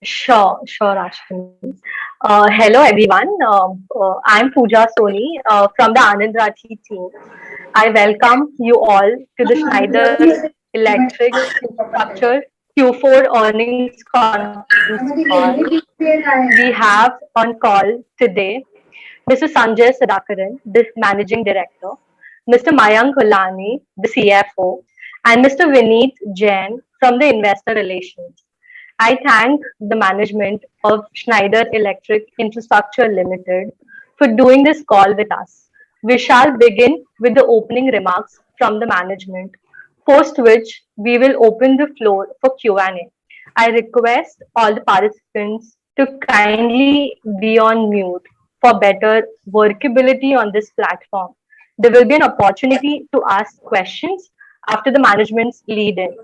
Sure, Ashwini. Hello, everyone. I'm Pooja Soni from the Anand Rathi team. I welcome you all to the Schneider Electric Infrastructure Q4 earnings conference call. We have on call today Mr. Sanjay Sudhakaran, the Managing Director, Mr. Mayank Holani, the CFO, and Mr. Vineet Jain from the Investor Relations. I thank the management of Schneider Electric Infrastructure Limited for doing this call with us. We shall begin with the opening remarks from the management, post which we will open the floor for Q&A. I request all the participants to kindly be on mute for better workability on this platform. There will be an opportunity to ask questions after the management's lead in.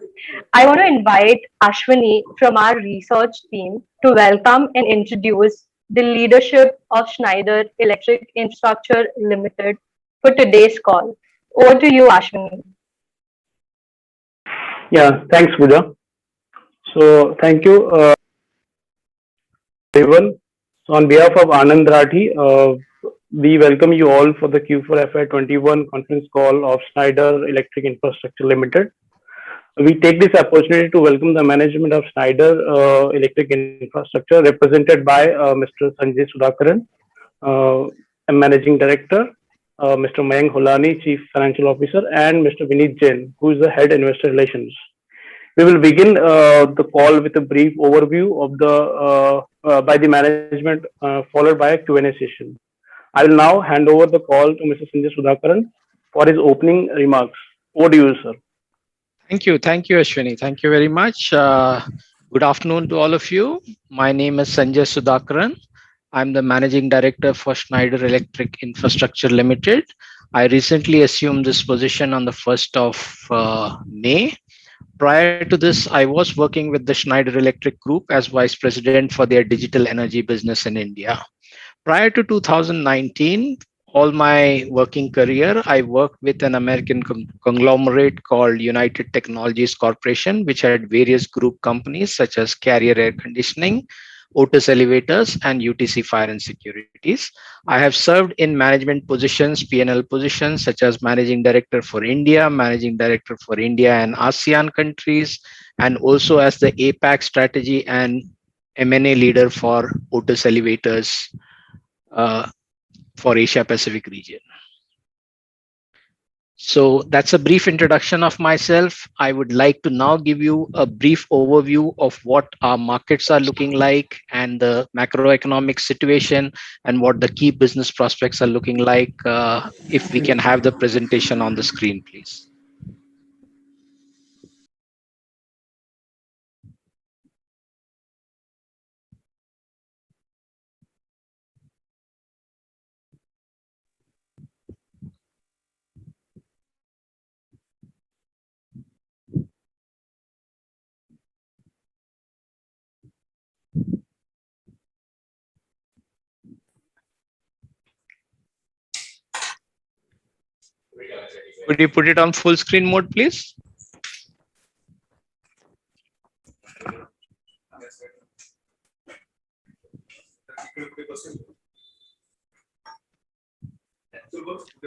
I want to invite Ashwini from our research team to welcome and introduce the leadership of Schneider Electric Infrastructure Limited for today's call. Over to you, Ashwini. Yeah, thanks, Pooja. So, thank you, everyone. So, on behalf of Anand Rathi, we welcome you all for the Q4 FY21 conference call of Schneider Electric Infrastructure Limited. We take this opportunity to welcome the management of Schneider Electric Infrastructure, represented by Mr. Sanjay Sudhakaran, a Managing Director, Mr. Mayank Holani, Chief Financial Officer, and Mr. Vineet Jain, who is the Head Investor Relations. We will begin the call with a brief overview of the by the management, followed by a Q&A session. I will now hand over the call to Mr. Sanjay Sudhakaran for his opening remarks. Over to you, sir. Thank you, Ashwini. Thank you very much. Good afternoon to all of you. My name is Sanjay Sudhakaran. I'm the Managing Director for Schneider Electric Infrastructure Limited. I recently assumed this position on the 1st of May. Prior to this, I was working with the Schneider Electric Group as Vice President for their digital energy business in India. Prior to 2019, all my working career, I worked with an American conglomerate called United Technologies Corporation, which had various group companies such as Carrier Air Conditioning, Otis Elevators, and UTC Fire and Securities. I have served in management positions, P&L positions, such as Managing Director for India, Managing Director for India and ASEAN countries, and also as the APAC strategy and M&A leader for Otis Elevators for Asia Pacific region. So that's a brief introduction of myself. I would like to now give you a brief overview of what our markets are looking like and the macroeconomic situation and what the key business prospects are looking like. If we can have the presentation on the screen, please. Could you put it on full screen mode, please?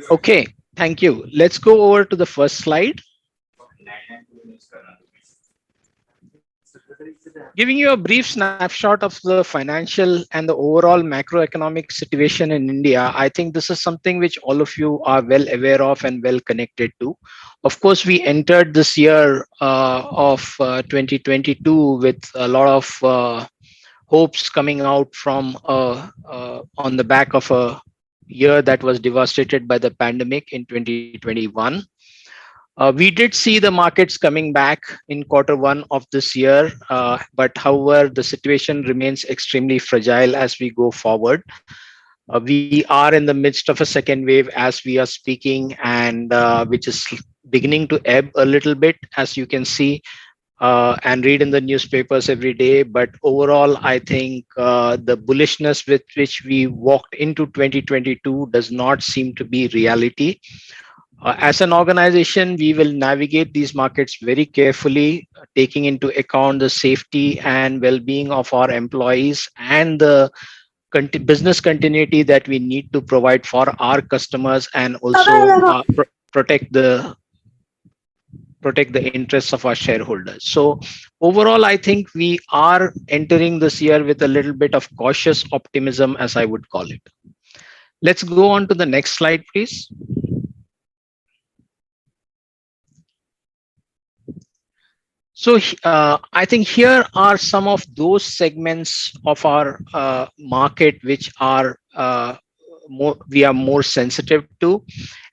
Okay, thank you. Let's go over to the first slide. Giving you a brief snapshot of the financial and the overall macroeconomic situation in India, I think this is something which all of you are well aware of and well connected to. Of course, we entered this year of 2022 with a lot of hopes coming out from on the back of a year that was devastated by the pandemic in 2021. We did see the markets coming back in Q1 of this year, but however, the situation remains extremely fragile as we go forward. We are in the midst of a second wave as we are speaking, and which is beginning to ebb a little bit, as you can see and read in the newspapers every day. But overall, I think the bullishness with which we walked into 2022 does not seem to be reality. As an organization, we will navigate these markets very carefully, taking into account the safety and well-being of our employees and the business continuity that we need to provide for our customers, and also protect the interests of our shareholders. So overall, I think we are entering this year with a little bit of cautious optimism, as I would call it. Let's go on to the next slide, please. So I think here are some of those segments of our market which are we are more sensitive to.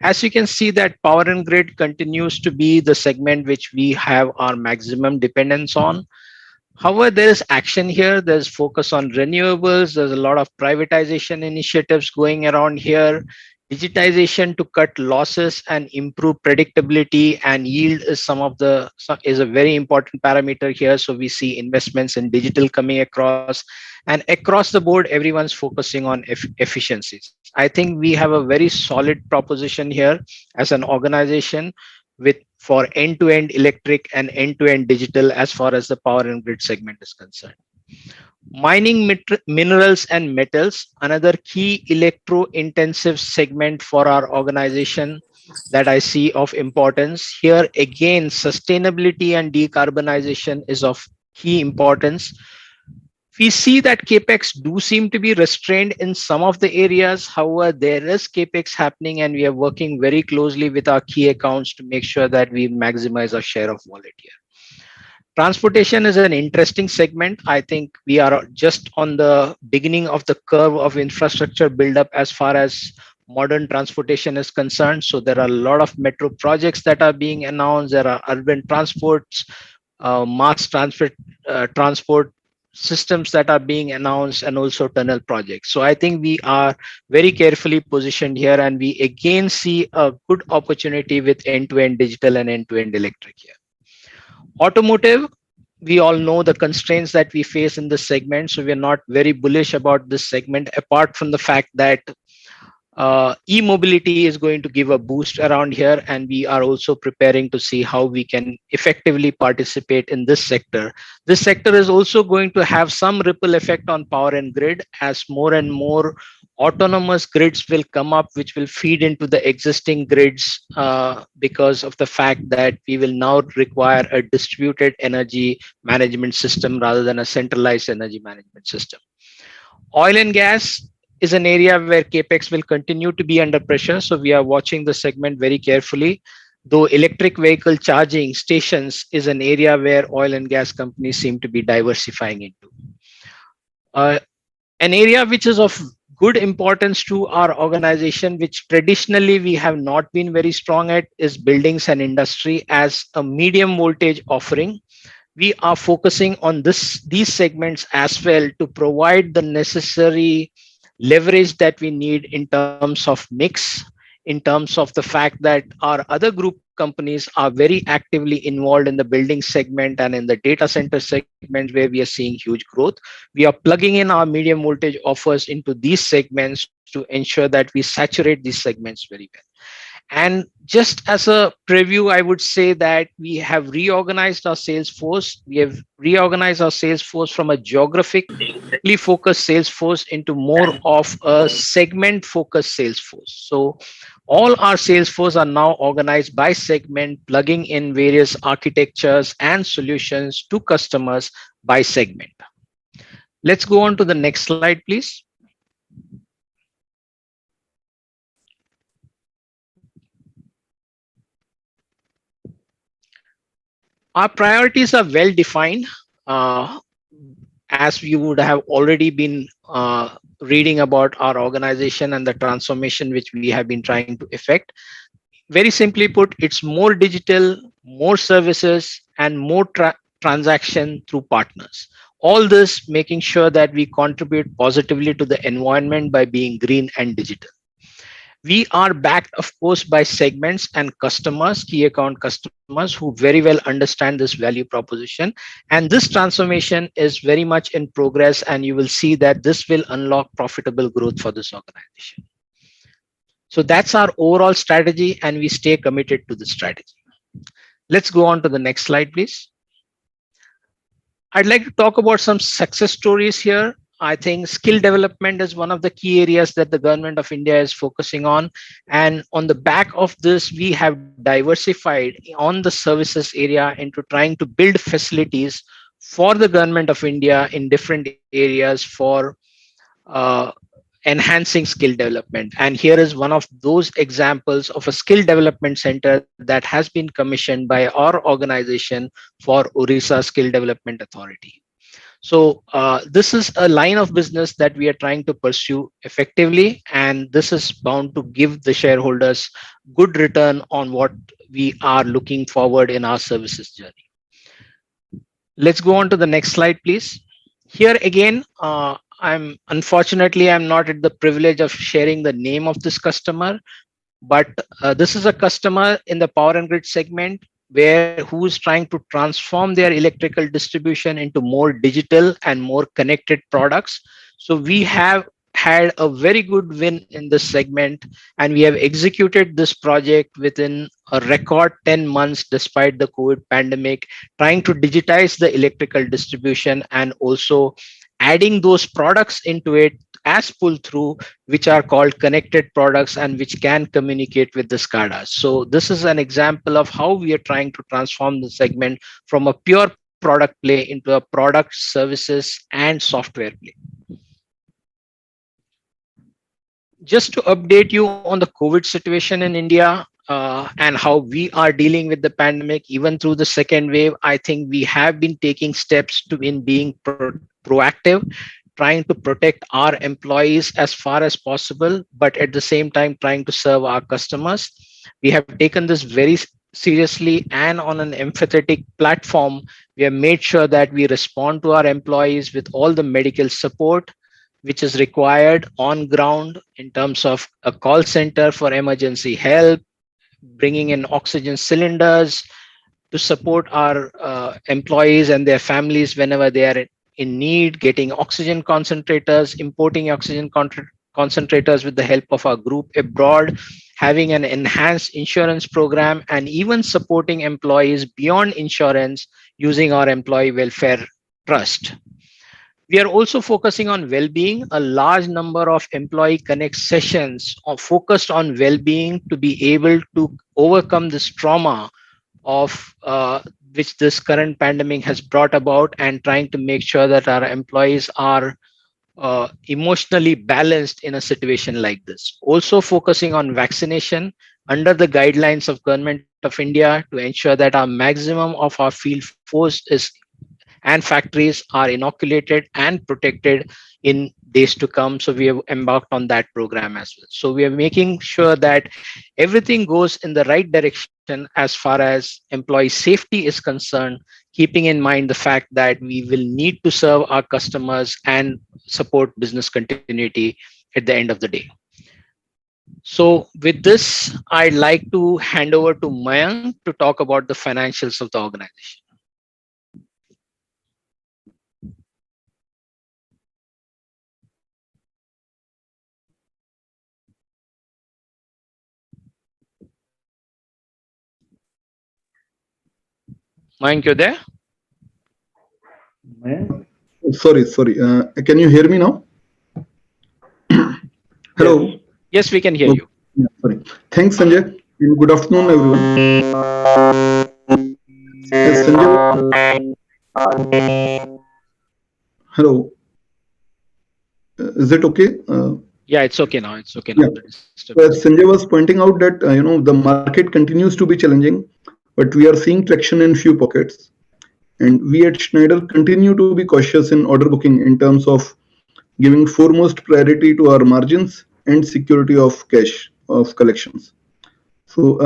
As you can see, that power and grid continues to be the segment which we have our maximum dependence on. However, there is action here. There's focus on renewables. There's a lot of privatization initiatives going around here. Digitization to cut losses and improve predictability and yield is a very important parameter here. So we see investments in digital coming across, and across the board, everyone's focusing on efficiencies. I think we have a very solid proposition here as an organization for end-to-end electric and end-to-end digital as far as the power and grid segment is concerned. Mining minerals and metals, another key electro-intensive segment for our organization that I see of importance. Here again, sustainability and decarbonization is of key importance. We see that CapEx do seem to be restrained in some of the areas. However, there is CapEx happening, and we are working very closely with our key accounts to make sure that we maximize our share of wallet here. Transportation is an interesting segment. I think we are just on the beginning of the curve of infrastructure buildup as far as modern transportation is concerned. So there are a lot of metro projects that are being announced. There are urban transports, mass transport systems that are being announced, and also tunnel projects. So I think we are very carefully positioned here, and we again see a good opportunity with end-to-end digital and end-to-end electric here. Automotive, we all know the constraints that we face in this segment, so we're not very bullish about this segment, apart from the fact that e-mobility is going to give a boost around here, and we are also preparing to see how we can effectively participate in this sector. This sector is also going to have some ripple effect on power and grid, as more and more autonomous grids will come up, which will feed into the existing grids because of the fact that we will now require a distributed energy management system rather than a centralized energy management system. Oil and gas is an area where CapEx will continue to be under pressure. So we are watching the segment very carefully. Though electric vehicle charging stations is an area where oil and gas companies seem to be diversifying into. An area which is of good importance to our organization, which traditionally we have not been very strong at, is buildings and industry as a medium voltage offering. We are focusing on these segments as well to provide the necessary leverage that we need in terms of mix, in terms of the fact that our other group companies are very actively involved in the building segment and in the data center segment where we are seeing huge growth. We are plugging in our medium voltage offers into these segments to ensure that we saturate these segments very well. And just as a preview, I would say that we have reorganized our sales force. We have reorganized our sales force from a geographically focused sales force into more of a segment focused sales force. So all our sales force are now organized by segment, plugging in various architectures and solutions to customers by segment. Let's go on to the next slide, please. Our priorities are well defined, as you would have already been reading about our organization and the transformation which we have been trying to effect. Very simply put, it's more digital, more services, and more transaction through partners. All this making sure that we contribute positively to the environment by being green and digital. We are backed, of course, by segments and customers, key account customers who very well understand this value proposition. And this transformation is very much in progress, and you will see that this will unlock profitable growth for this organization. So that's our overall strategy, and we stay committed to the strategy. Let's go on to the next slide, please. I'd like to talk about some success stories here. I think skill development is one of the key areas that the government of India is focusing on. And on the back of this, we have diversified on the services area into trying to build facilities for the government of India in different areas for uh, enhancing skill development. And here is one of those examples of a skill development center that has been commissioned by our organization for Orissa Skill Development Authority. So this is a line of business that we are trying to pursue effectively, and this is bound to give the shareholders good return on what we are looking forward in our services journey. Let's go on to the next slide, please. Here again, I'm not at the privilege of sharing the name of this customer, but this is a customer in the power and grid segment where who is trying to transform their electrical distribution into more digital and more connected products. So we have had a very good win in this segment, and we have executed this project within a record 10 months despite the COVID pandemic, trying to digitize the electrical distribution and also adding those products into it as pull through, which are called connected products and which can communicate with the SCADA. So this is an example of how we are trying to transform the segment from a pure product play into a product, services, and software play. Just to update you on the COVID situation in India and how we are dealing with the pandemic, even through the second wave, I think we have been taking steps to in being proactive, trying to protect our employees as far as possible, but at the same time trying to serve our customers. We have taken this very seriously, and on an empathetic platform, we have made sure that we respond to our employees with all the medical support which is required on ground in terms of a call center for emergency help, bringing in oxygen cylinders to support our employees and their families whenever they are in need, getting oxygen concentrators, importing oxygen concentrators with the help of our group abroad, having an enhanced insurance program, and even supporting employees beyond insurance using our employee welfare trust. We are also focusing on well-being. A large number of employee connect sessions are focused on well-being to be able to overcome this trauma of which this current pandemic has brought about, and trying to make sure that our employees are emotionally balanced in a situation like this. Also focusing on vaccination under the guidelines of Government of India to ensure that our maximum of our field force is and factories are inoculated and protected in days to come. So we have embarked on that program as well. So we are making sure that everything goes in the right direction as far as employee safety is concerned, keeping in mind the fact that we will need to serve our customers and support business continuity at the end of the day. So with this, I'd like to hand over to Mayank to talk about the financials of the organization. Mayank, you there? Sorry. Can you hear me now? Hello. Yes, we can hear you. Yeah, sorry. Thanks, Sanjay. Good afternoon, everyone. Sanjay. Hello. Is it okay? Yeah, it's okay now. It's okay now. Yeah. Sanjay was pointing out that the market continues to be challenging, but we are seeing traction in few pockets. And we at Schneider continue to be cautious in order booking in terms of giving foremost priority to our margins and security of cash of collections. So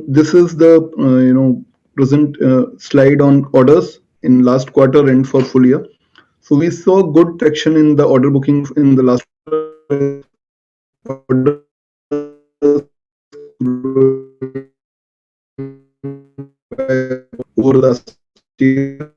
this is the present slide on orders in last quarter and for full year. So we saw good traction in the order booking in the last quarter. Over last year.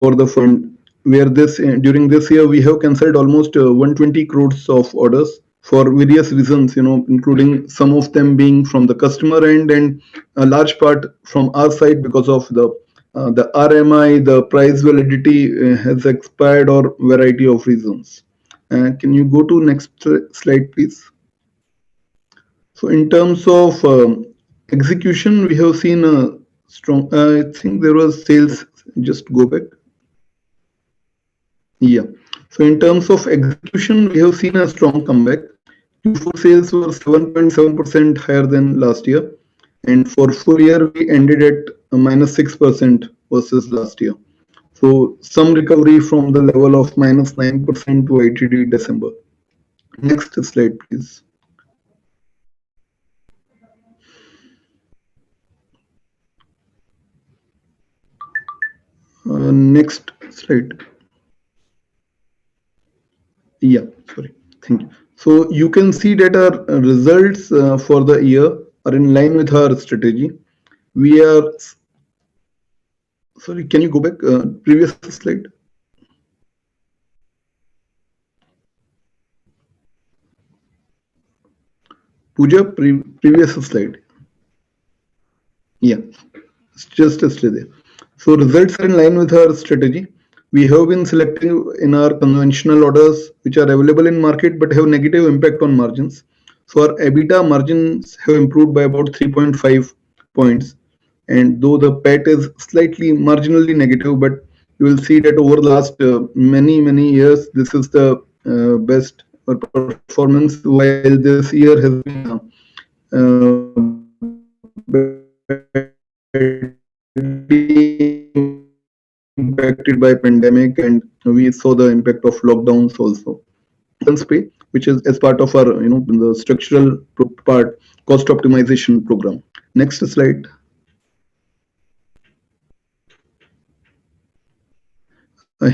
for the fund, where during this year we have cancelled almost 120 crores of orders for various reasons, including some of them being from the customer end and a large part from our side because of the RMI, the price validity has expired, or variety of reasons. Can you go to next slide, please? So in terms of execution, we have seen a strong, I think there was sales, just go back. Yeah. So in terms of execution, we have seen a strong comeback. Q4 sales were 7.7% higher than last year. And for full year, we ended at -6% versus last year. So some recovery from the level of -9% to YTD December. Next slide, please. Next slide. Yeah, sorry. Thank you. So you can see that our results for the year are in line with our strategy. We are, sorry, can you go back? Previous slide. Pooja, previous slide. Yeah, just stay there. So results are in line with our strategy. We have been selective in our conventional orders, which are available in market but have negative impact on margins. So our EBITDA margins have improved by about 3.5 points. And though the PAT is slightly marginally negative, but you will see that over the last many years, this is the best performance, while this year has been impacted by pandemic, and we saw the impact of lockdowns also. Pay, which is as part of our the structural part cost optimization program. Next slide.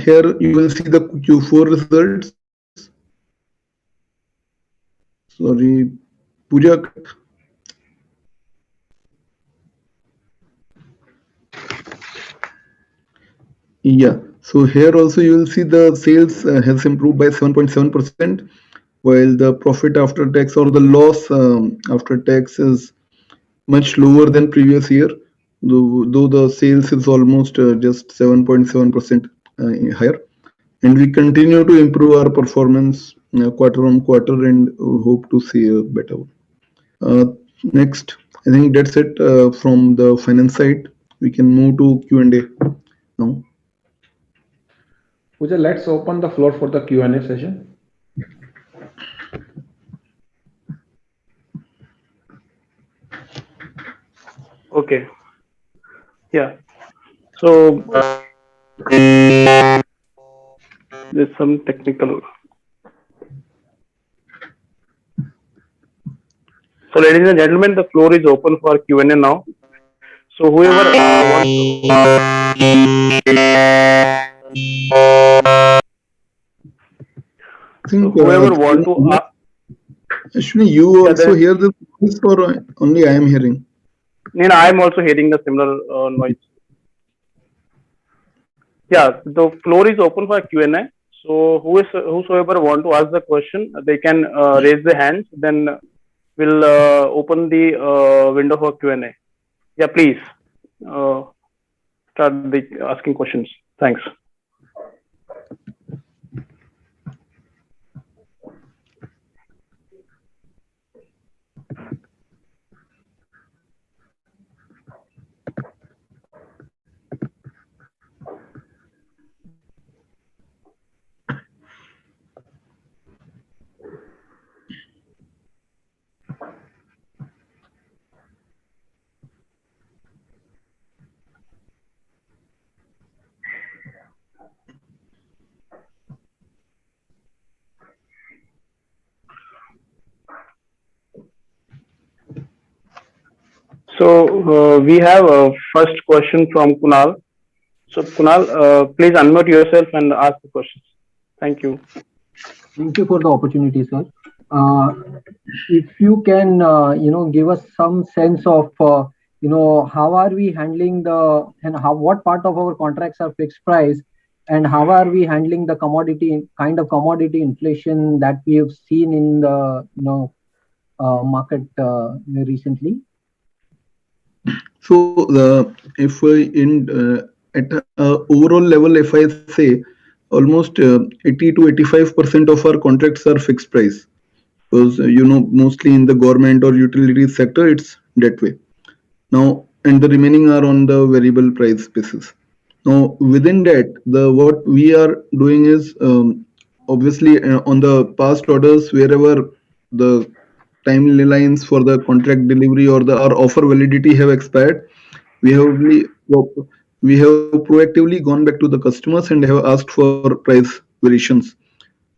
Here you will see the Q4 results. Sorry, Pooja. Yeah, so here also you will see the sales has improved by 7.7%, while the profit after tax, or the loss after tax, is much lower than previous year, though the sales is almost just 7.7% higher. And we continue to improve our performance quarter on quarter, and hope to see a better one. Next, I think that's it from the finance side. We can move to Q&A now. Pooja, let's open the floor for the Q&A session. Okay. Yeah. So there's some technical. So ladies and gentlemen, the floor is open for Q&A now. So whoever wants whoever want to ask. Ashwini, you also hear the voice, or only I am hearing? No, I am also hearing the similar noise. Yeah, the floor is open for Q&A. So whosoever want to ask the question, they can raise their hands. Then we'll open the window for Q&A. Yeah, please start asking questions. Thanks. So we have a first question from Kunal. So Kunal, please unmute yourself and ask the questions. Thank you. Thank you for the opportunity, sir. If you can, give us some sense of, how are we handling what part of our contracts are fixed price, and how are we handling the commodity inflation that we have seen in the market recently? So if at overall level, if I say almost 80 to 85% of our contracts are fixed price, because mostly in the government or utility sector it's that way. Now, and the remaining are on the variable price basis. Now, within that, the what we are doing is obviously on the past orders, wherever the timelines for the contract delivery or the our offer validity have expired, we have we have proactively gone back to the customers and have asked for price variations.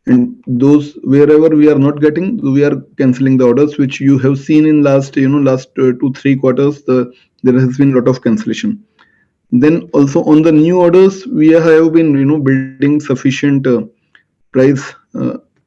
And those wherever we are not getting, we are canceling the orders, which you have seen in last 2-3 quarters. There has been a lot of cancellation. Then also on the new orders, we have been building sufficient price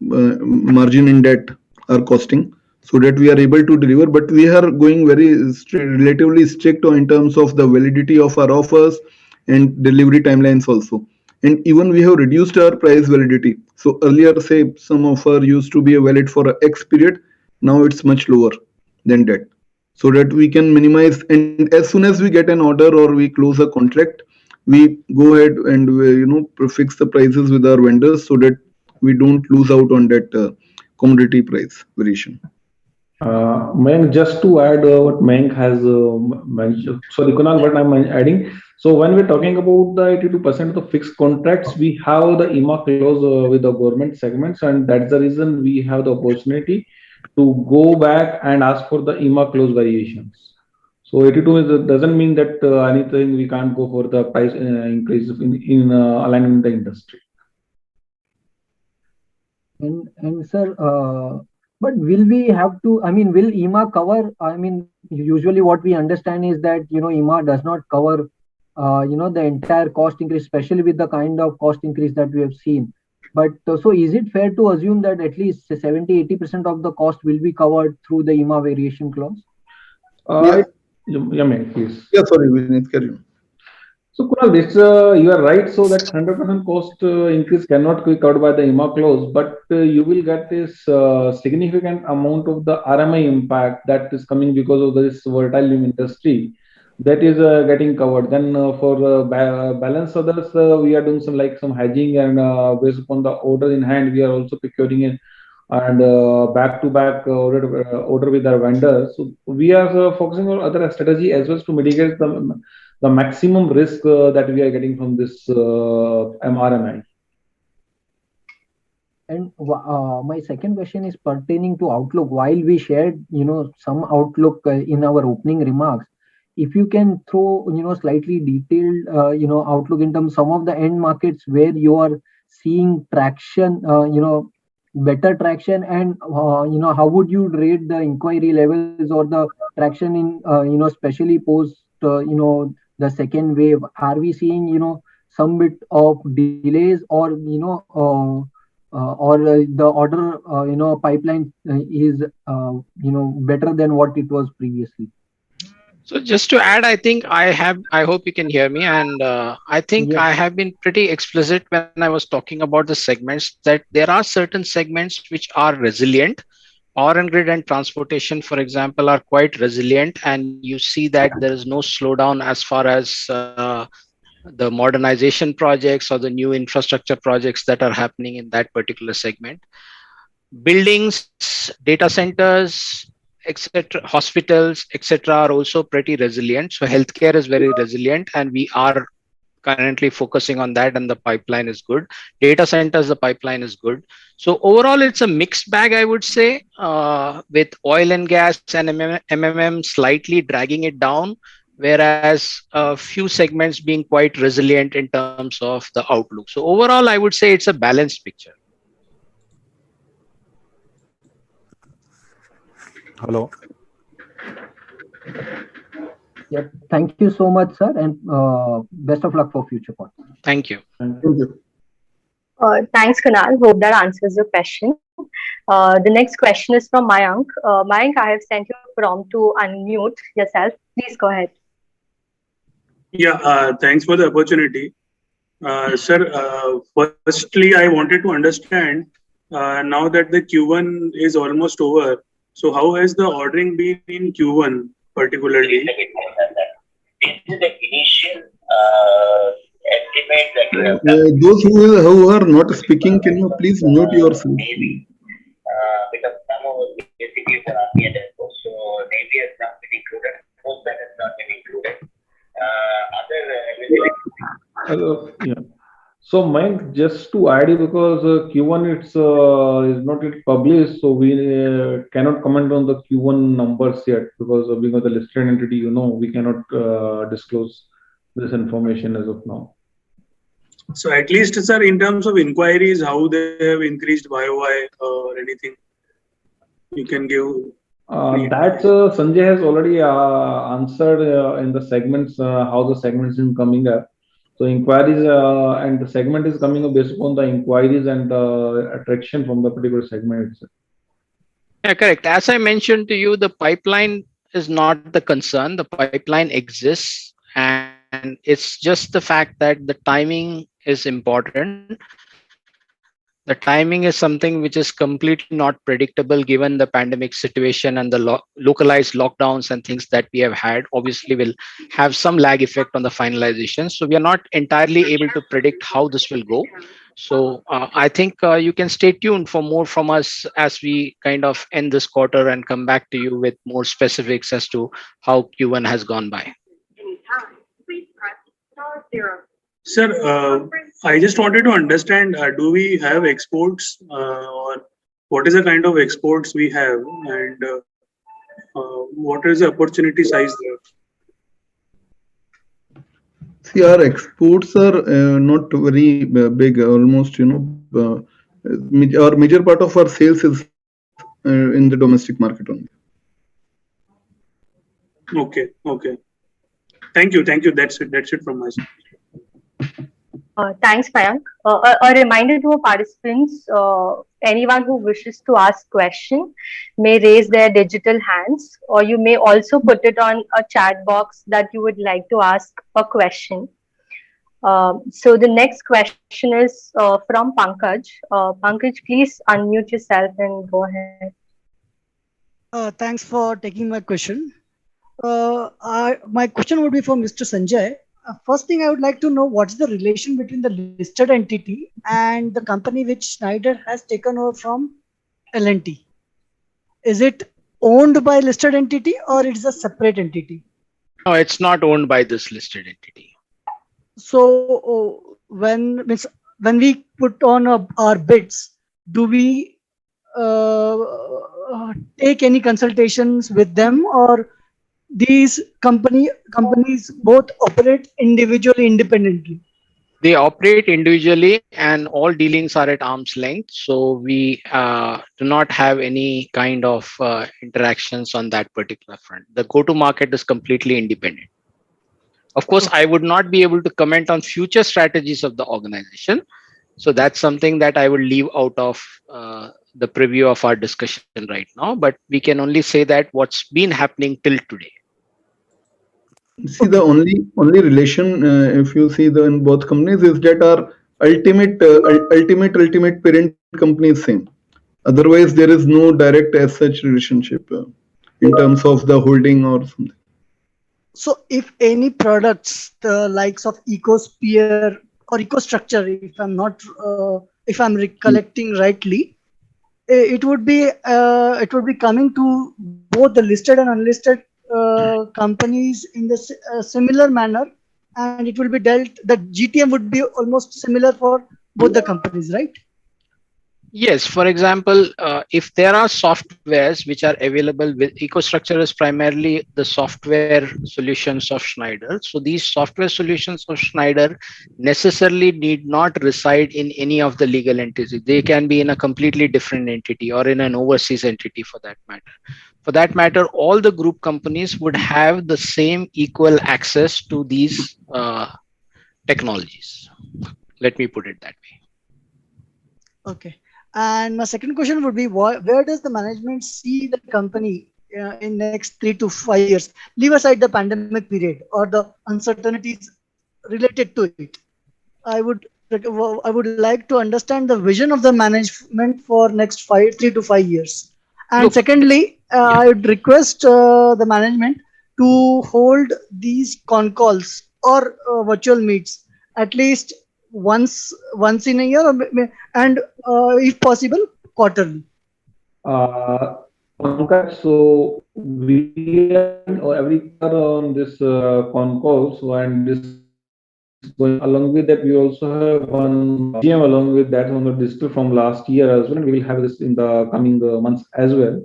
margin in that our costing, so that we are able to deliver. But we are going very relatively strict in terms of the validity of our offers and delivery timelines also. And even we have reduced our price validity. So earlier, say some offer used to be valid for a X period, now it's much lower than that, so that we can minimize. And as soon as we get an order or we close a contract, we go ahead and fix the prices with our vendors, so that we don't lose out on that commodity price variation. Mayank, just to add what Mayank has mentioned, sorry Kunal, what I'm adding. So when we're talking about the 82% of the fixed contracts, we have the IMA clause with the government segments, and that's the reason we have the opportunity to go back and ask for the IMA clause variations. So 82 doesn't mean that anything we can't go for the price increase in aligning with the industry. And sir, but will we have to? I mean, will IMA cover? I mean, usually what we understand is that IMA does not cover the entire cost increase, especially with the kind of cost increase that we have seen. But so is it fair to assume that at least 70-80% of the cost will be covered through the IMA variation clause? Yeah, Mayank, please. Yeah, sorry, Vineet, carry on. So Kunal, this you are right. So that 100% cost increase cannot be covered by the IMA clause, but you will get this significant amount of the RMI impact that is coming because of this volatile industry. That is getting covered. Then for balance others, we are doing some hedging, and based upon the order in hand, we are also procuring it and back-to-back order with our vendors. So we are focusing on other strategy as well to mitigate the maximum risk that we are getting from this RMI. And my second question is pertaining to outlook. While we shared some outlook in our opening remarks, if you can throw slightly detailed outlook in terms of some of the end markets where you are seeing traction, better traction, and how would you rate the inquiry levels or the traction in especially post the second wave? Are we seeing some bit of delays, or the order pipeline is better than what it was previously? So just to add, I hope you can hear me. And I think I have been pretty explicit when I was talking about the segments, that there are certain segments which are resilient. Power and grid and transportation, for example, are quite resilient. And you see that there is no slowdown as far as the modernization projects or the new infrastructure projects that are happening in that particular segment. Buildings, data centers, etc., hospitals, etc., are also pretty resilient. So healthcare is very resilient, and we are currently focusing on that, and the pipeline is good. Data centers, the pipeline is good. So overall, it's a mixed bag, I would say, with oil and gas and MMM slightly dragging it down, whereas a few segments being quite resilient in terms of the outlook. So overall, I would say it's a balanced picture. Hello. Yeah, thank you so much, sir, and best of luck for future quarters. Thank you. Thank you. Thanks, Kunal. Hope that answers your question. The next question is from Mayank. Mayank, I have sent you a prompt to unmute yourself. Please go ahead. Yeah, thanks for the opportunity. Sir, firstly, I wanted to understand now that the Q1 is almost over. So, how has the ordering been in Q1 particularly? This is the initial estimate that we have Those who are not speaking, can you please mute yourself? maybe because some of the SCPs are not yet exposed. So Navy has not been included, Coastal has not been included. Yeah. So Mike, just to add it, because Q1 it's is not yet published, so we cannot comment on the Q1 numbers yet, because being of the listed entity, we cannot disclose this information as of now. So, at least, sir, in terms of inquiries, how they have increased YOY or anything you can give? That Sanjay has already answered in the segments, how the segments is coming up. So inquiries and the segment is coming up based upon the inquiries and the attraction from the particular segment itself. Yeah, correct. As I mentioned to you, the pipeline is not the concern. The pipeline exists, and it's just the fact that the timing is important. The timing is something which is completely not predictable given the pandemic situation and the localized lockdowns and things that we have had. Obviously, will have some lag effect on the finalization. So we are not entirely able to predict how this will go. So I think you can stay tuned for more from us as we kind of end this quarter and come back to you with more specifics as to how Q1 has gone by. Sir, I just wanted to understand, do we have exports or what is the kind of exports we have, and what is the opportunity size there? See, our exports are not very big, almost, our major part of our sales is in the domestic market only. Okay. Thank you. That's it from my side. Thanks, Mayank. A reminder to our participants, anyone who wishes to ask question may raise their digital hands, or you may also put it on a chat box that you would like to ask a question. So the next question is from Pankaj. Pankaj, please unmute yourself and go ahead. Thanks for taking my question. My question would be for Mr. Sanjay. First thing I would like to know, what's the relation between the listed entity and the company which Schneider has taken over from L&T? Is it owned by listed entity or it's a separate entity? No, it's not owned by this listed entity. So when we put on our bids, do we take any consultations with them, or these companies both operate individually, independently? They operate individually and all dealings are at arm's length. So we do not have any kind of interactions on that particular front. The go-to-market is completely independent. Of course, I would not be able to comment on future strategies of the organization. So that's something that I will leave out of the preview of our discussion right now. But we can only say that what's been happening till today. See, the only relation, if you see in both companies, is that our ultimate parent company is same. Otherwise, there is no direct as such relationship in terms of the holding or something. So, if any products, the likes of EcoSphere or EcoStruxure, if I'm recollecting rightly, it would be coming to both the listed and unlisted companies in the similar manner, and it will be dealt. The GTM would be almost similar for both the companies, right? Yes. For example, if there are softwares which are available with EcoStruxure is primarily the software solutions of Schneider. So these software solutions of Schneider necessarily need not reside in any of the legal entities. They can be in a completely different entity or in an overseas entity for that matter. For that matter, all the group companies would have the same equal access to these technologies. Let me put it that way. Okay. And my second question would be, where does the management see the company in next 3 to 5 years? Leave aside the pandemic period or the uncertainties related to it. I would like to understand the vision of the management for next 3 to 5 years. And Look, secondly, yeah. I would request the management to hold these con calls or virtual meets at least once in a year, and if possible, quarterly. Pankaj, so we are every quarter on this con call, so and this going along with that, we also have one GM along with that on the digital from last year as well, and we will have this in the coming months as well.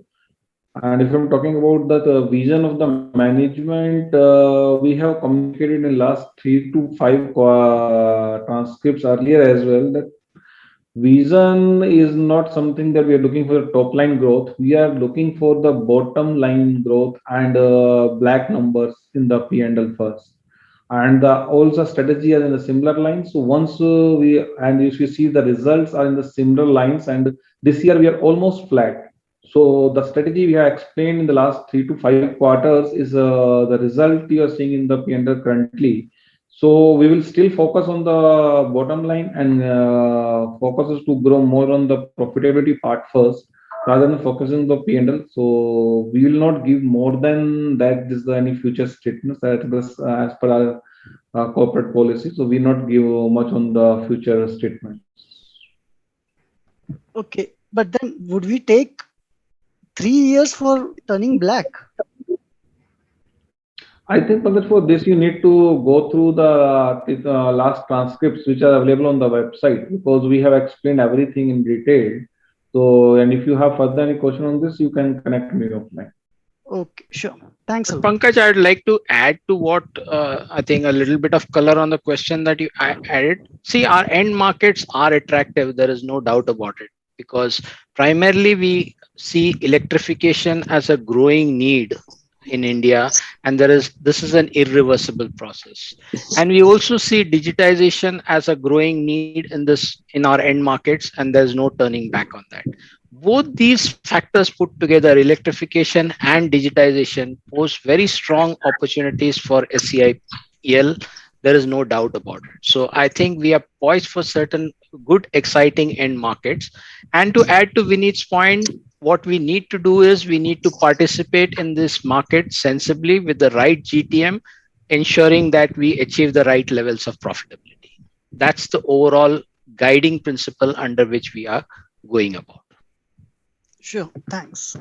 And if I'm talking about the vision of the management, we have communicated in last 3 to 5 transcripts earlier as well that vision is not something that we are looking for the top line growth. We are looking for the bottom line growth and black numbers in the P&L first. And also strategy are in the similar lines. So once if you see the results are in the similar lines, and this year we are almost flat. So the strategy we have explained in the last 3 to 5 quarters is the result you are seeing in the P&L currently. So we will still focus on the bottom line and focus is to grow more on the profitability part first rather than focusing on the P&L. So we will not give more than that. This is any future statements that is as per our corporate policy. So we not give much on the future statements. Okay, but then would we take 3 years for turning black? I think for this you need to go through the last transcripts which are available on the website, because we have explained everything in detail. So, and if you have further any question on this, you can connect me offline. Okay, sure. Thanks. Pankaj, I'd like to add to what I think a little bit of color on the question that you added. See, our end markets are attractive. There is no doubt about it, because primarily we see electrification as a growing need in India, and this is an irreversible process. And we also see digitization as a growing need in our end markets, and there's no turning back on that. Both these factors put together, electrification and digitization, pose very strong opportunities for SCIEL. There is no doubt about it. So I think we are poised for certain good, exciting end markets. And to add to Vineet's point, what we need to do is we need to participate in this market sensibly with the right GTM, ensuring that we achieve the right levels of profitability. That's the overall guiding principle under which we are going about. Sure, thanks.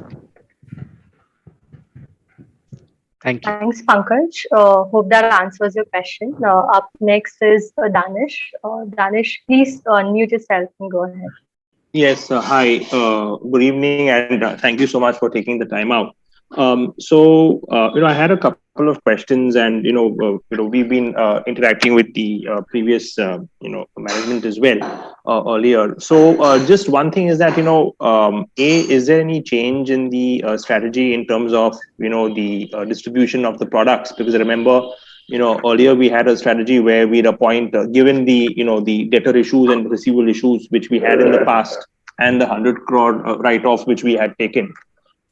Thank you. Thanks, Pankaj. Hope that answers your question. Up next is Danish. Danish, please unmute yourself and go ahead. Yes, hi. Good evening, and thank you so much for taking the time out. I had a couple of questions, and we've been interacting with the previous management as well earlier. So just one thing is that is there any change in the strategy in terms of the distribution of the products? Because I remember earlier we had a strategy where we'd appoint, given the the debtor issues and receivable issues which we had in the past, and the 100 crore write-off which we had taken.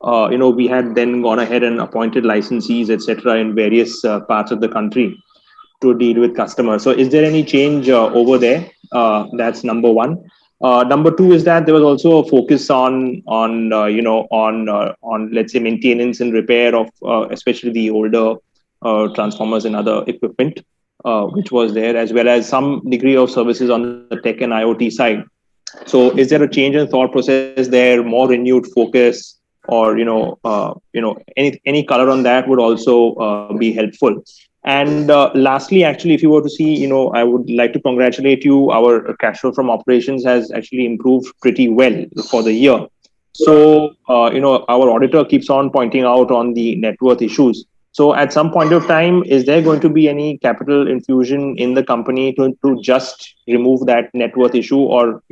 We had then gone ahead and appointed licensees, etc., in various parts of the country to deal with customers. So, is there any change over there? That's number one. Number two is that there was also a focus on let's say maintenance and repair of especially the older transformers and other equipment, which was there, as well as some degree of services on the tech and IoT side. So, is there a change in thought process there? More renewed focus? Or any color on that would also be helpful. And lastly, actually, if you were to see, I would like to congratulate you. Our cash flow from operations has actually improved pretty well for the year. So our auditor keeps on pointing out on the net worth issues. So at some point of time, is there going to be any capital infusion in the company to just remove that net worth issue? Or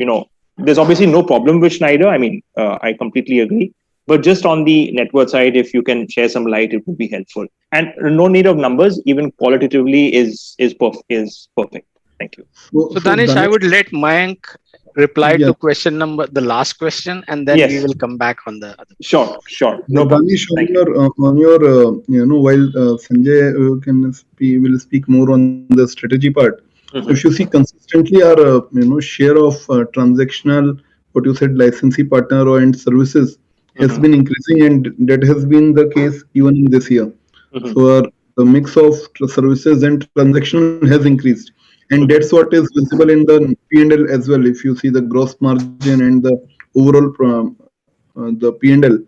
there's obviously no problem with Schneider. I mean, I completely agree. But just on the net worth side, if you can share some light, it would be helpful. And no need of numbers, even qualitatively is perfect. Thank you. So Danish, I would let Mayank reply to the last question, and then we will come back on the other. Sure. No, Danish, on your while Sanjay will speak more on the strategy part. If you see consistently, our share of transactional, what you said, licensee partner or and services has been increasing, and that has been the case even in this year. So the mix of services and transaction has increased, and that's what is visible in the P&L as well. If you see the gross margin and the overall the P&L,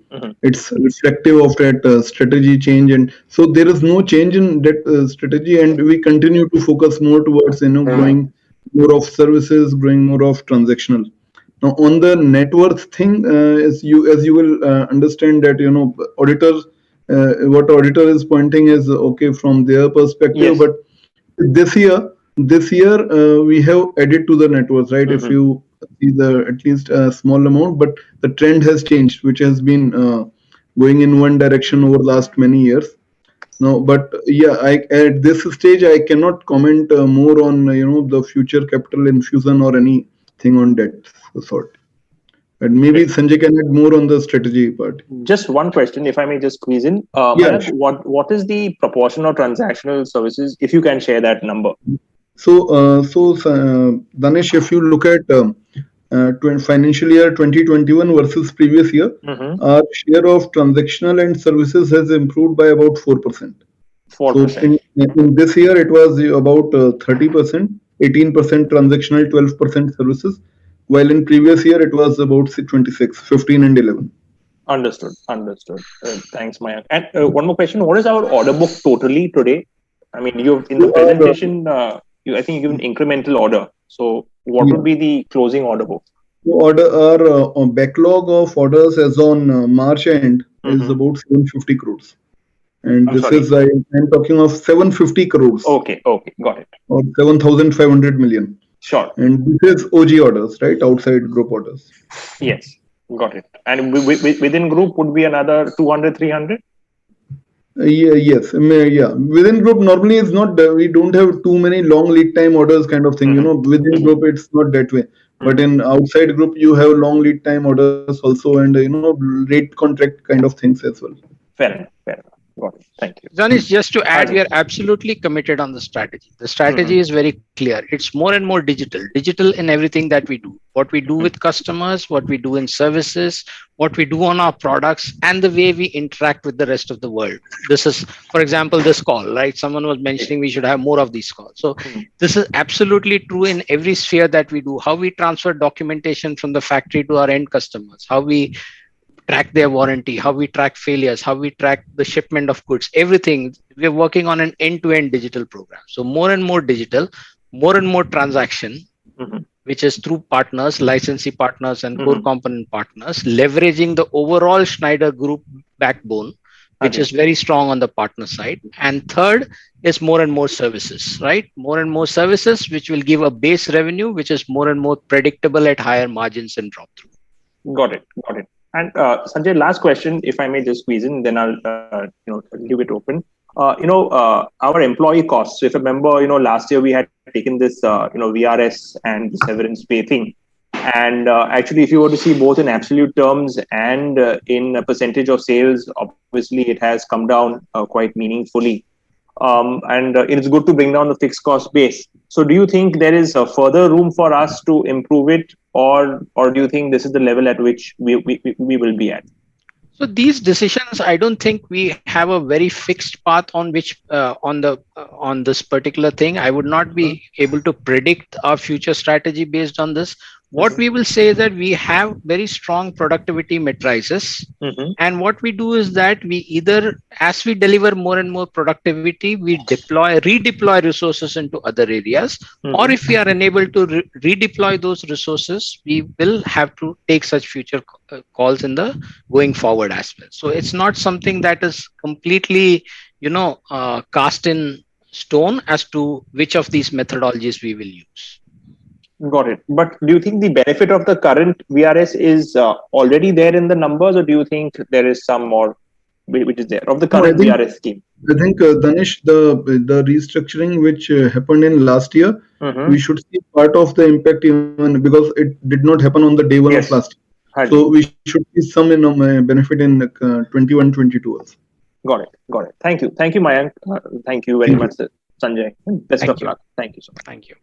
it's reflective of that strategy change, and so there is no change in that strategy, and we continue to focus more towards growing more of services, growing more of transactional. Now on the net worth thing, as you will understand that auditors, what auditor is pointing is okay from their perspective, but this year we have added to the net worth, right? If you see the at least a small amount, but the trend has changed, which has been going in one direction over the last many years. No, but yeah, at this stage I cannot comment more on the future capital infusion or anything on that sort. And maybe Sanjay can add more on the strategy part. Just one question, if I may just squeeze in. What is the proportion of transactional services, if you can share that number? So, Danesh, if you look at financial year 2021 versus previous year, our share of transactional and services has improved by about 4%. 4%. So in this year, it was about 30%, 18% transactional, 12% services. While in previous year, it was about 26, 15 and 11. Understood. Thanks, Mayank. And one more question. What is our order book totally today? I mean, in the presentation, I think you give an incremental order. So what would be the closing order book? Our backlog of orders as on March end is about 750 crores. And I'm talking of 750 crores. Okay, got it. Or 7,500 million. Sure. And this is OG orders, right? Outside group orders. Yes, got it. And within group would be another 200, 300? Yes. Within group normally it's not, we don't have too many long lead time orders kind of thing. Within group it's not that way. But in outside group you have long lead time orders also, and rate contract kind of things as well. Fair enough. Got it. Thank you. Zanis, just to add, we are absolutely committed on the strategy. The strategy is very clear. It's more and more digital in everything that we do. What we do with customers, what we do in services, what we do on our products, and the way we interact with the rest of the world. This is, for example, this call, right? Someone was mentioning we should have more of these calls. So this is absolutely true in every sphere that we do. How we transfer documentation from the factory to our end customers, how we track their warranty, how we track failures, how we track the shipment of goods, everything. We're working on an end-to-end digital program. So more and more digital, more and more transaction, which is through partners, licensee partners and core component partners, leveraging the overall Schneider Group backbone, which is very strong on the partner side. And third is more and more services, right? More and more services, which will give a base revenue, which is more and more predictable at higher margins and drop through. Got it. And Sanjay, last question, if I may just squeeze in, then I'll leave it open. Our employee costs. So if I remember, last year we had taken this, VRS and the severance pay thing. And actually, if you were to see both in absolute terms and in a percentage of sales, obviously it has come down quite meaningfully. And it's good to bring down the fixed cost base. So do you think there is a further room for us to improve it, or do you think this is the level at which we will be at? So these decisions, I don't think we have a very fixed path on which on this particular thing. I would not be able to predict our future strategy based on this. What we will say is that we have very strong productivity matrices. And what we do is that we either, as we deliver more and more productivity, we redeploy resources into other areas. Or if we are unable to redeploy those resources, we will have to take such future calls in the going forward as well. So it's not something that is completely, cast in stone as to which of these methodologies we will use. Got it. But do you think the benefit of the current VRS is already there in the numbers, or do you think there is some more which is there of the current VRS scheme? I think, Danish, the restructuring which happened in last year, we should see part of the impact even because it did not happen on the day one of last year. So we should see some benefit in 21-22 also. Got it. Thank you, Mayank. Thank you very much, Sanjay. Best Thank of you. luck. Thank you so much. Thank you.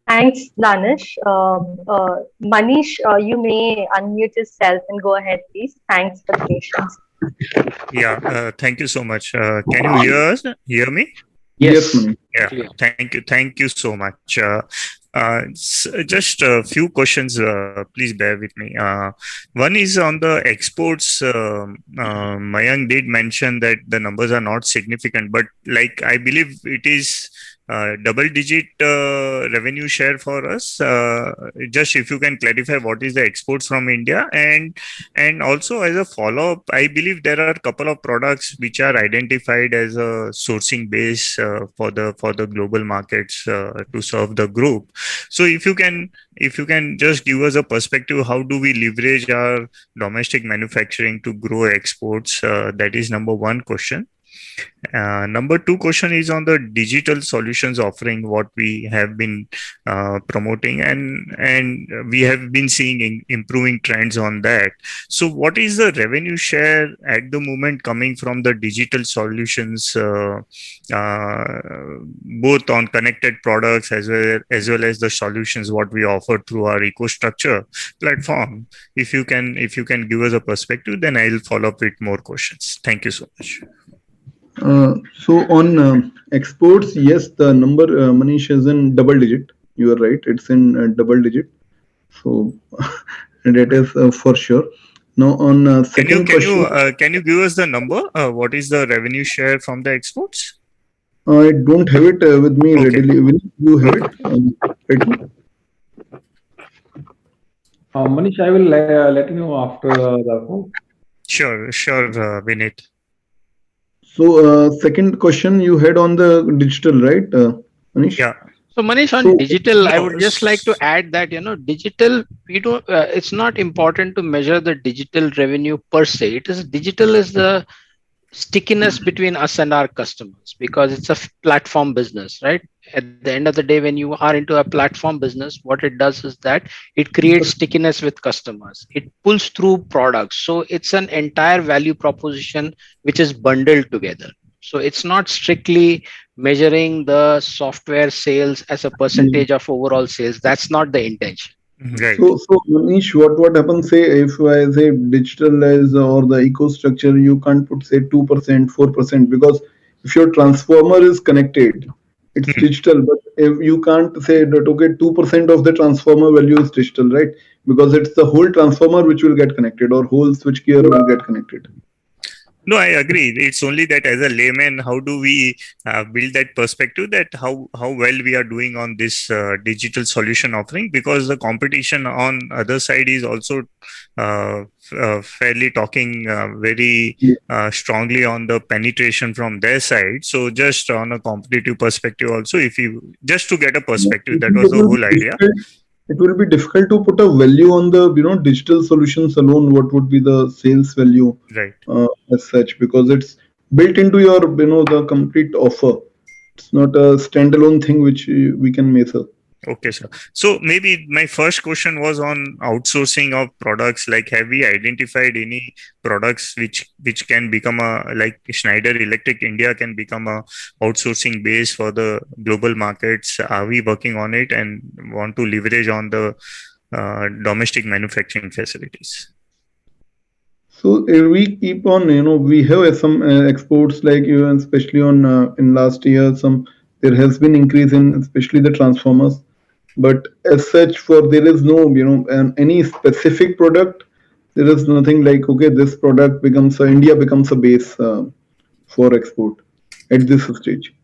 Thanks, Danish. Manish, you may unmute yourself and go ahead, please. Thanks for the patience. Yeah, thank you so much. Can you hear me? Yes, Yes. Manish. Yeah, Clear. thank you so much. Just a few questions, please bear with me. One is on the exports. Mayank did mention that the numbers are not significant, but like I believe it is double-digit revenue share for us. Just if you can clarify what is the exports from India, and also as a follow-up, I believe there are a couple of products which are identified as a sourcing base for the global markets to serve the group. So if you can just give us a perspective, how do we leverage our domestic manufacturing to grow exports? That is number one question. Number two question is on the digital solutions offering, what we have been promoting, and we have been seeing improving trends on that. So what is the revenue share at the moment coming from the digital solutions, both on connected products as well as the solutions what we offer through our EcoStruxure platform? If you can give us a perspective, then I'll follow up with more questions. Thank you so much. So on exports, yes, the number, Manish, is in double digit. You are right, it's in double digit. So that is for sure. Now on second question, can you give us the number? What is the revenue share from the exports? I don't have it with me readily. Will you have it? Right now? Manish, I will let you know after the call. Sure, Vinit. So second question you had on the digital, right, Manish? Yeah. So Manish, on digital, I would just like to add that, digital, we don't, it's not important to measure the digital revenue per se. Digital is the stickiness between us and our customers, because it's a platform business, right? At the end of the day, when you are into a platform business, what it does is that it creates stickiness with customers. It pulls through products. So it's an entire value proposition which is bundled together. So it's not strictly measuring the software sales as a percentage of overall sales. That's not the intention. Right. So Manish, what happens, say, if I say digital is or the EcoStruxure, you can't put say 2%, 4%, because if your transformer is connected, it's digital. But if you can't say that, okay, 2% of the transformer value is digital, right? Because it's the whole transformer which will get connected, or whole switchgear will get connected. No, I agree. It's only that as a layman, how do we build that perspective that how well we are doing on this digital solution offering? Because the competition on other side is also fairly talking very strongly on the penetration from their side. So just on a competitive perspective also, if you just to get a perspective, that was the whole idea. It will be difficult to put a value on the digital solutions alone. What would be the sales value, right? As such, because it's built into your the complete offer. It's not a standalone thing which we can measure. Okay, sir. So maybe my first question was on outsourcing of products. Like, have we identified any products which can become like Schneider Electric India can become a outsourcing base for the global markets? Are we working on it and want to leverage on the domestic manufacturing facilities? So we keep on, we have some exports, like especially on in last year, there has been increase in especially the transformers. But as such, there is no, any specific product. There is nothing like, okay, this product India becomes a base for export at this stage.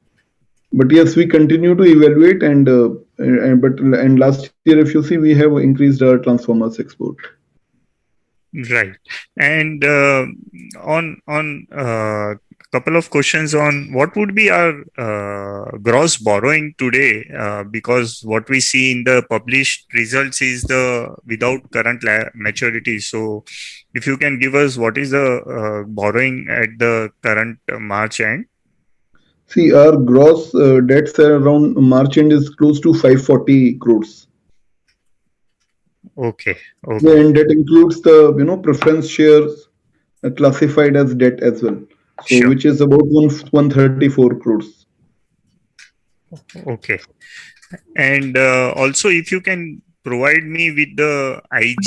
But yes, we continue to evaluate, and last year, if you see, we have increased our transformers export. Right. And on couple of questions on what would be our gross borrowing today, because what we see in the published results is the without current maturity. So if you can give us what is the borrowing at the current March end? See, our gross debts around March end is close to 540 crores. Okay. Yeah, and that includes the preference shares classified as debt as well. So, which is about 134 crores. Okay. And also, if you can provide me with the IG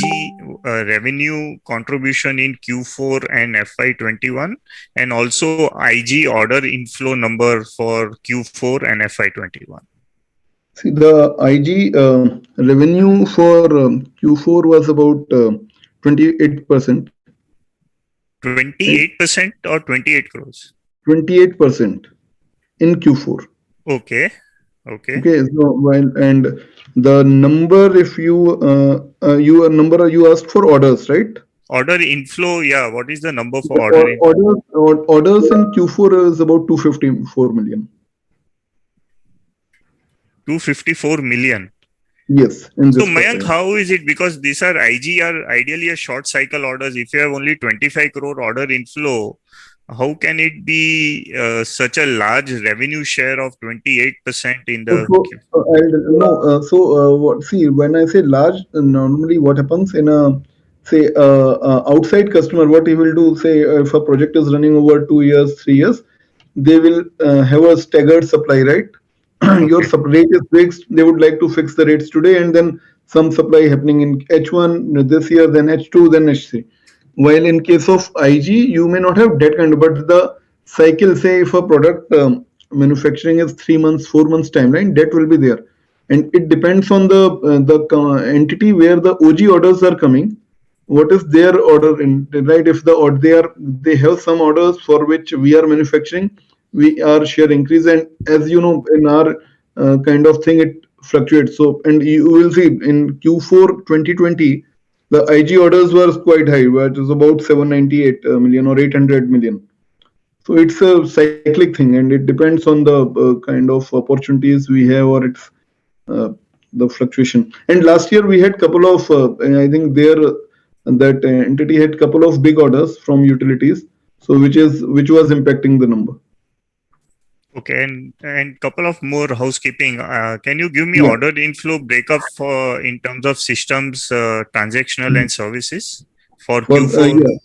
revenue contribution in Q4 and FY21, and also IG order inflow number for Q4 and FY21. See, the IG revenue for Q4 was about 28%. 28% or 28 crores? 28% in Q4. Okay. Okay. Okay. So while and the number, if you you asked for orders, right? Order inflow, yeah. What is the number for The order inflow? orders in Q4 is about 254 million. 254 million. Yes. In So this Mayank, quarter. how is it? Because these are IG are ideally a short cycle orders. If you have only 25 crore order inflow, how can it be such a large revenue share of 28% in the? What? See, when I say large, normally what happens in a say outside customer, what he will do? Say if a project is running over 2 years, 3 years, they will have a staggered supply, right? Your rate is fixed. They would like to fix the rates today, and then some supply happening in H1 this year, then H2, then H3. While in case of IG, you may not have that kind of, but the cycle, say if a product manufacturing is 3 months, 4 months timeline, that will be there, and it depends on the entity where the OG orders are coming. What is their order in, right? If the or they have some orders for which we are manufacturing, we our share increase, and as you know, in our kind of thing, it fluctuates. So, and you will see in Q4 2020 the IG orders were quite high, which is about 798 million or 800 million. So it's a cyclic thing, and it depends on the kind of opportunities we have, or it's the fluctuation. And last year we had couple of, I think that entity had couple of big orders from utilities, so which was impacting the number. Okay, and couple of more housekeeping. Can you give me order inflow breakup for in terms of systems, transactional and services for Q4?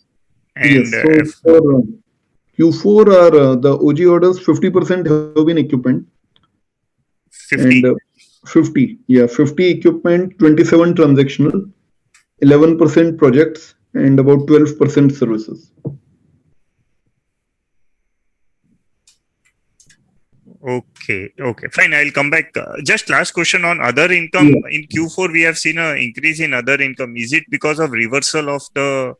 Yes. So for Q4, are the OG orders 50% have been equipment. 50. And 50 equipment, 27 transactional, 11% projects, and about 12% services. Okay, fine. I'll come back. Just last question on other income. In Q4, we have seen an increase in other income. Is it because of reversal of the?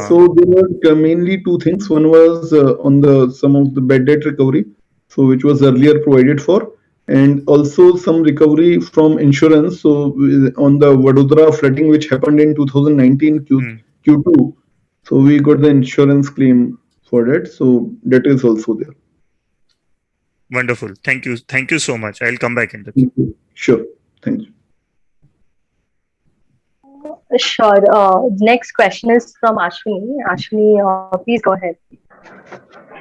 So there were mainly two things. One was on some of the bad debt recovery, so which was earlier provided for, and also some recovery from insurance. So on the Vadodara flooding, which happened in 2019 Q2, so we got the insurance claim for that. So that is also there. Wonderful. Thank you so much. I'll come back in the queue. Sure. Thank you. Sure. Next question is from Ashwini. Ashwini, please go ahead.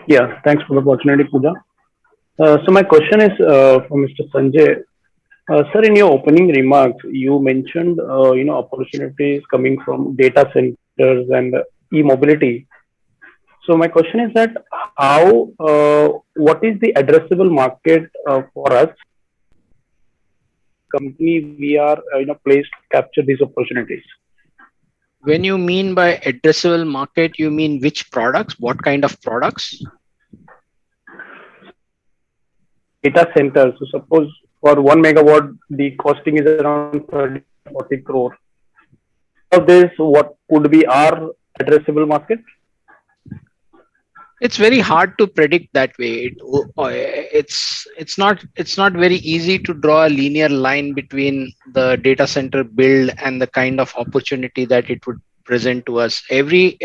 Yeah, thanks for the opportunity, Pooja. So my question is for Mr. Sanjay. Sir, in your opening remarks, you mentioned opportunities coming from data centers and e-mobility. So my question is that what is the addressable market for us? Company we are placed to capture these opportunities. When you mean by addressable market, you mean which products? What kind of products? Data centers. So suppose for 1 megawatt, the costing is around 30-40 crore. Of this, what could be our addressable market? It's very hard to predict that way. It's not very easy to draw a linear line between the data center build and the kind of opportunity that it would present to us. Every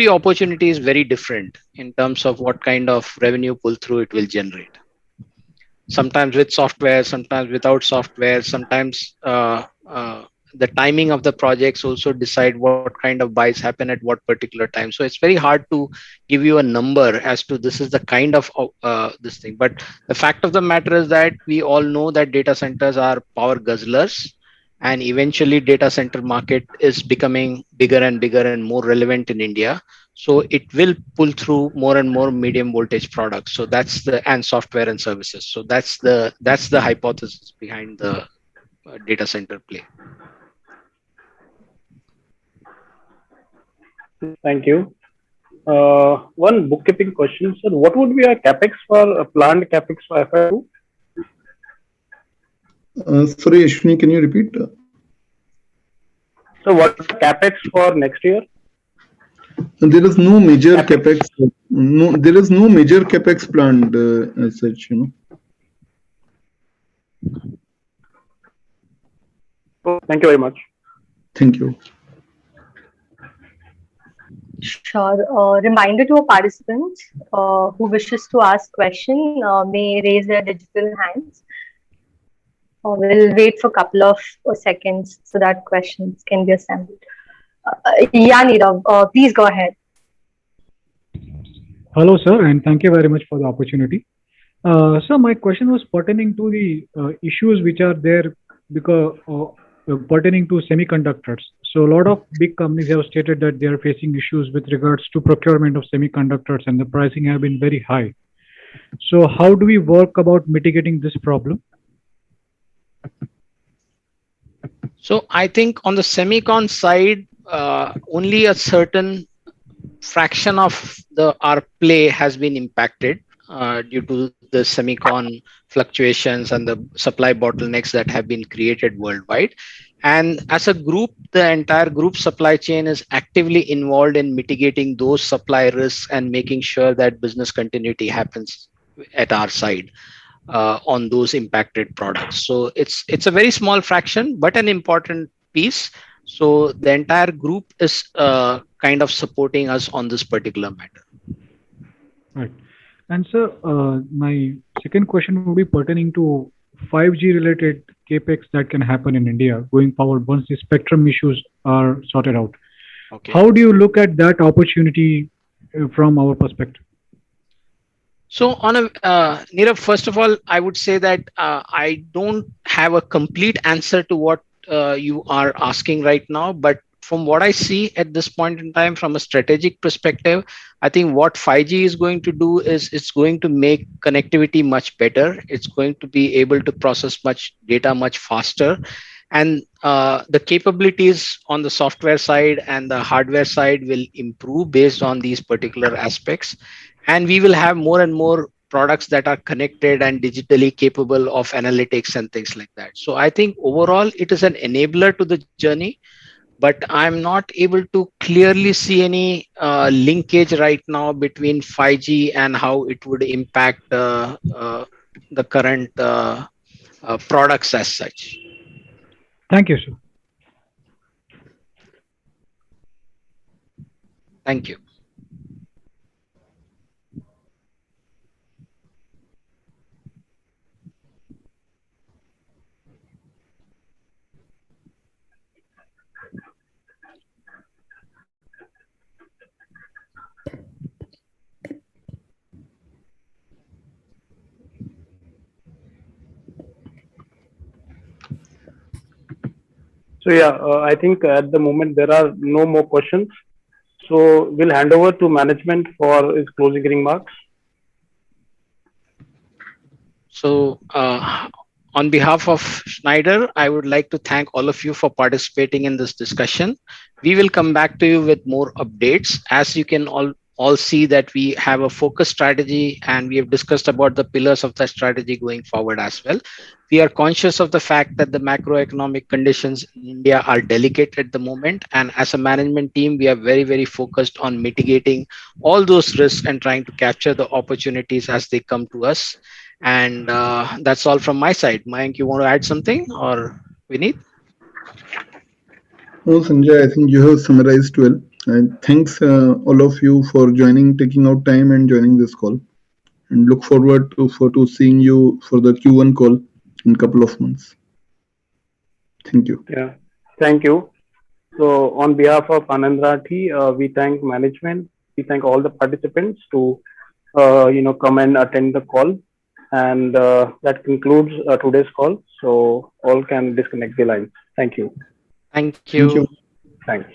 opportunity is very different in terms of what kind of revenue pull through it will generate. Sometimes with software, sometimes without software, sometimes the timing of the projects also decide what kind of buys happen at what particular time. So it's very hard to give you a number as to this is the kind of this thing. But the fact of the matter is that we all know that data centers are power guzzlers, and eventually data center market is becoming bigger and bigger and more relevant in India. So it will pull through more and more medium voltage products. So that's the and software and services. So that's the hypothesis behind the data center play. Thank you. One bookkeeping question, sir. What would be a capex for planned capex for FY2? Sorry, Ashwini, can you repeat? So what's the capex for next year? There is no major capex. No, there is no major capex planned as such. Thank you very much. Thank you. Sure. Reminder to our participants who wishes to ask question may raise their digital hands. We'll wait for a couple of seconds so that questions can be assembled. Yeah, Nirav, please go ahead. Hello, sir, and thank you very much for the opportunity. So my question was pertaining to the issues which are there because pertaining to semiconductors. So a lot of big companies have stated that they are facing issues with regards to procurement of semiconductors, and the pricing have been very high. So how do we work about mitigating this problem? So I think on the semicon side, only a certain fraction of our play has been impacted due to the semicon fluctuations and the supply bottlenecks that have been created worldwide. And as a group, the entire group supply chain is actively involved in mitigating those supply risks and making sure that business continuity happens at our side on those impacted products. So it's a very small fraction, but an important piece. So the entire group is kind of supporting us on this particular matter. Right. And sir, my second question would be pertaining to 5G related capex that can happen in India going forward once the spectrum issues are sorted out. Okay. How do you look at that opportunity from our perspective? So on Nirav, first of all, I would say that I don't have a complete answer to what you are asking right now, but from what I see at this point in time, from a strategic perspective, I think what 5G is going to do is it's going to make connectivity much better. It's going to be able to process much data much faster. And the capabilities on the software side and the hardware side will improve based on these particular aspects. And we will have more and more products that are connected and digitally capable of analytics and things like that. So I think overall, it is an enabler to the journey. But I'm not able to clearly see any linkage right now between 5G and how it would impact the current products as such. Thank you, sir. Thank you. So yeah, I think at the moment there are no more questions. So we'll hand over to management for his closing remarks. So on behalf of Schneider, I would like to thank all of you for participating in this discussion. We will come back to you with more updates. As you can all see that we have a focused strategy and we have discussed about the pillars of that strategy going forward as well. We are conscious of the fact that the macroeconomic conditions in India are delicate at the moment. And as a management team, we are very, very focused on mitigating all those risks and trying to capture the opportunities as they come to us. And that's all from my side. Mayank, you want to add something or Vineet? No, Sanjay, I think you have summarized well. And thanks all of you for joining, taking out time and joining this call. And look forward to seeing you for the Q1 call in a couple of months. Thank you. Yeah, thank you. So on behalf of Anand Rathi, we thank management. We thank all the participants to come and attend the call. And that concludes today's call. So all can disconnect the line. Thank you. Thank you. Thank you. Thanks.